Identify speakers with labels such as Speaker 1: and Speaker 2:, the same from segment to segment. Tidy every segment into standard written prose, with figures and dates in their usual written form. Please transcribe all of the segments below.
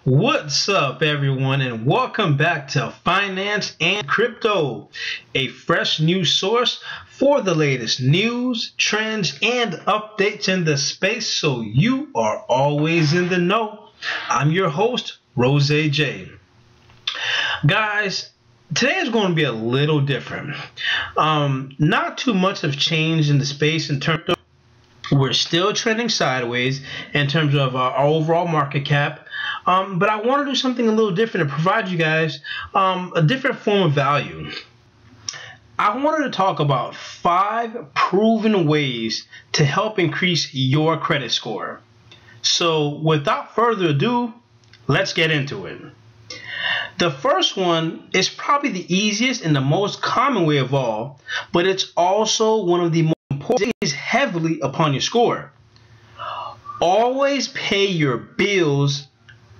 Speaker 1: What's up, everyone, and welcome back to Finance and Crypto, a fresh news source for the latest news, trends, and updates in the space so you are always in the know. I'm your host, Rose J. Guys, today is going to be a little different. Not too much have changed in the space in terms of we're still trending sideways in terms of our overall market cap. But I want to do something a little different and provide you guys a different form of value. I wanted to talk about 5 proven ways to help increase your credit score. So without further ado, let's get into it. The first one is probably the easiest and the most common way of all, but it's also one of the most important things heavily upon your score. Always pay your bills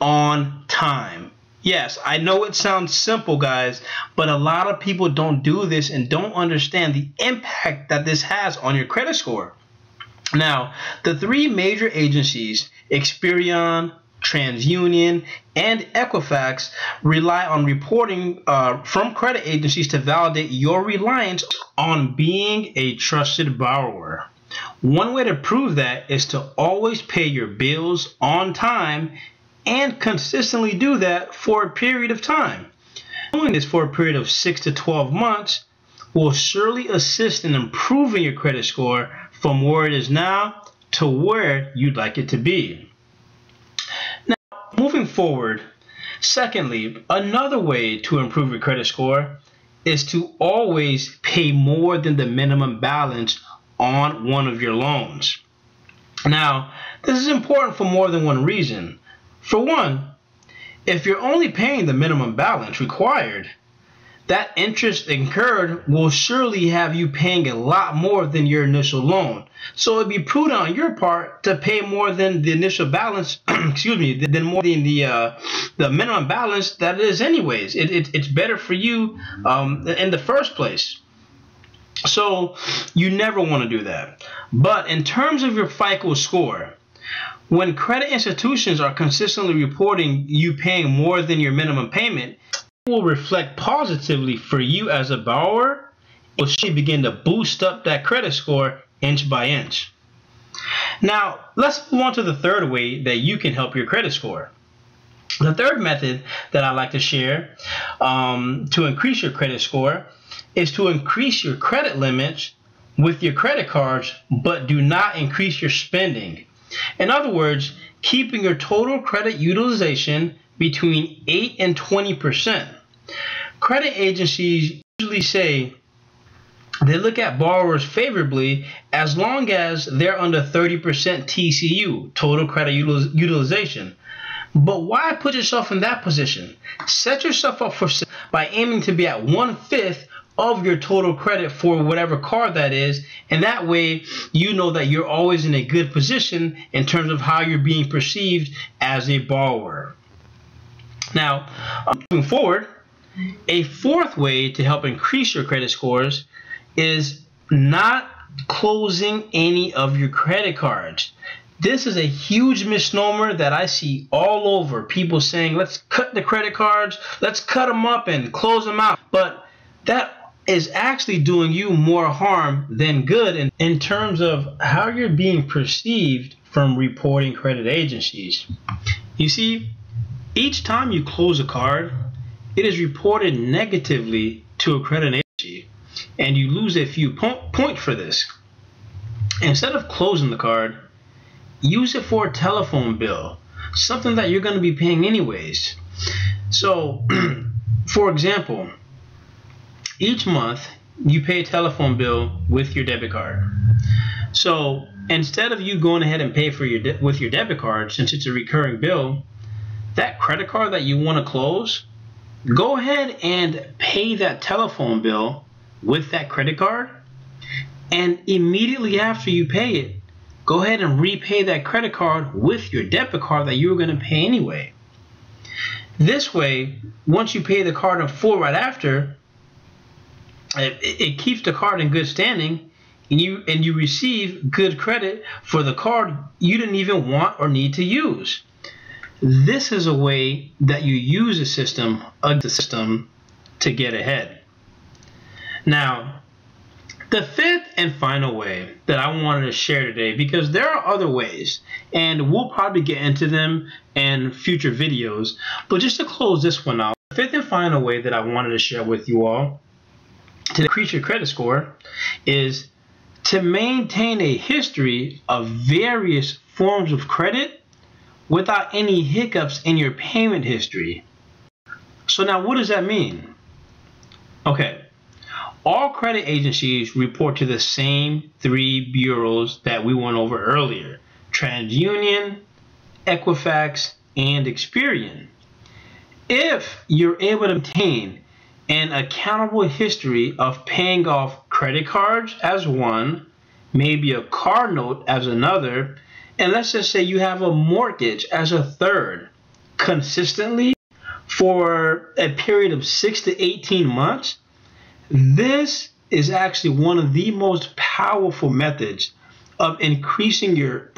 Speaker 1: on time. Yes, I know it sounds simple, guys, but a lot of people don't do this and don't understand the impact that this has on your credit score. Now, the 3 major agencies, Experian, TransUnion, and Equifax, rely on reporting from credit agencies to validate your reliance on being a trusted borrower. One way to prove that is to always pay your bills on time and consistently do that for a period of time. Doing this for a period of 6 to 12 months will surely assist in improving your credit score from where it is now to where you'd like it to be. Now, moving forward, secondly, another way to improve your credit score is to always pay more than the minimum balance on one of your loans. Now, this is important for more than one reason. For one, if you're only paying the minimum balance required, that interest incurred will surely have you paying a lot more than your initial loan. So it'd be prudent on your part to pay more than the initial balance, than more than the minimum balance that it is anyways. It's better for you in the first place. So you never want to do that. But in terms of your FICO score, when credit institutions are consistently reporting you paying more than your minimum payment, it will reflect positively for you as a borrower. It will begin to boost up that credit score inch by inch. Now, let's move on to the third way that you can help your credit score. The third method that I like to share to increase your credit score is to increase your credit limits with your credit cards, but do not increase your spending. In other words, keeping your total credit utilization between 8 and 20%. Credit agencies usually say they look at borrowers favorably as long as they're under 30% TCU, total credit utilization. But why put yourself in that position? Set yourself up for by aiming to be at 1/5 of your total credit for whatever card that is, and that way you know that you're always in a good position in terms of how you're being perceived as a borrower. Now, moving forward, a fourth way to help increase your credit scores is not closing any of your credit cards. This is a huge misnomer that I see all over. People saying, let's cut the credit cards, let's cut them up and close them out. But that is actually doing you more harm than good in terms of how you're being perceived from reporting credit agencies. You see, each time you close a card, it is reported negatively to a credit agency, and you lose a few points for this. Instead of closing the card, use it for a telephone bill, something that you're going to be paying anyways. So, for example, each month you pay a telephone bill with your debit card. So instead of you going ahead and pay for with your debit card, since it's a recurring bill, that credit card that you want to close, go ahead and pay that telephone bill with that credit card, and immediately after you pay it, go ahead and repay that credit card with your debit card that you were going to pay anyway. This way, once you pay the card in full right after, it keeps the card in good standing, and you receive good credit for the card you didn't even want or need to use. this is a way that you use the system to get ahead. Now, the fifth and final way that I wanted to share today, because there are other ways, and we'll probably get into them in future videos, but just to close this one out, the fifth and final way that I wanted to share with you all to increase your credit score is to maintain a history of various forms of credit without any hiccups in your payment history. So now what does that mean? Okay. All credit agencies report to the same three bureaus that we went over earlier: TransUnion, Equifax, and Experian. If you're able to maintain an accountable history of paying off credit cards as one, maybe a car note as another, and let's just say you have a mortgage as a third, consistently for a period of 6 to 18 months, this is actually one of the most powerful methods of increasing your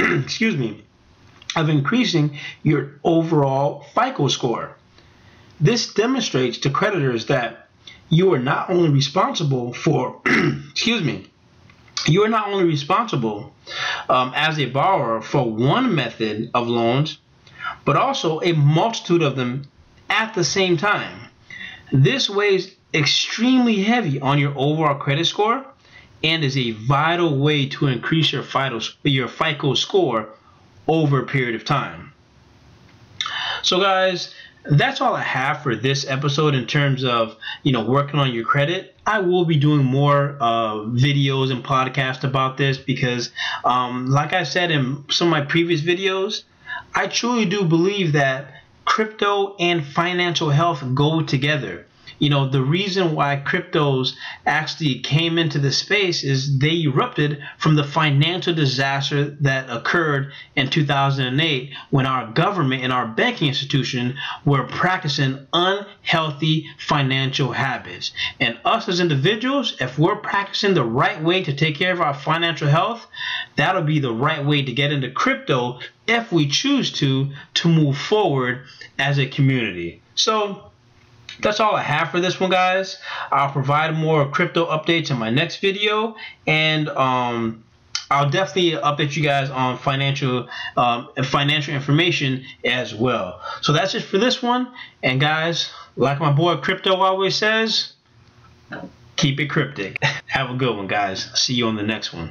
Speaker 1: increasing your overall FICO score. This demonstrates to creditors that you are not only responsible for you are not only responsible as a borrower for one method of loans, but also a multitude of them at the same time. This weighs extremely heavy on your overall credit score and is a vital way to increase your FICO score over a period of time. So guys, that's all I have for this episode in terms of working on your credit. I will be doing more videos and podcasts about this because like I said in some of my previous videos, I truly do believe that crypto and financial health go together. The reason why cryptos actually came into the space is they erupted from the financial disaster that occurred in 2008 when our government and our banking institution were practicing unhealthy financial habits. And us as individuals, if we're practicing the right way to take care of our financial health, that'll be the right way to get into crypto if we choose to move forward as a community. So that's all I have for this one, guys. I'll provide more crypto updates in my next video, and I'll definitely update you guys on financial information as well. So that's it for this one. And guys, like my boy Crypto always says, keep it cryptic. Have a good one, guys. See you on the next one.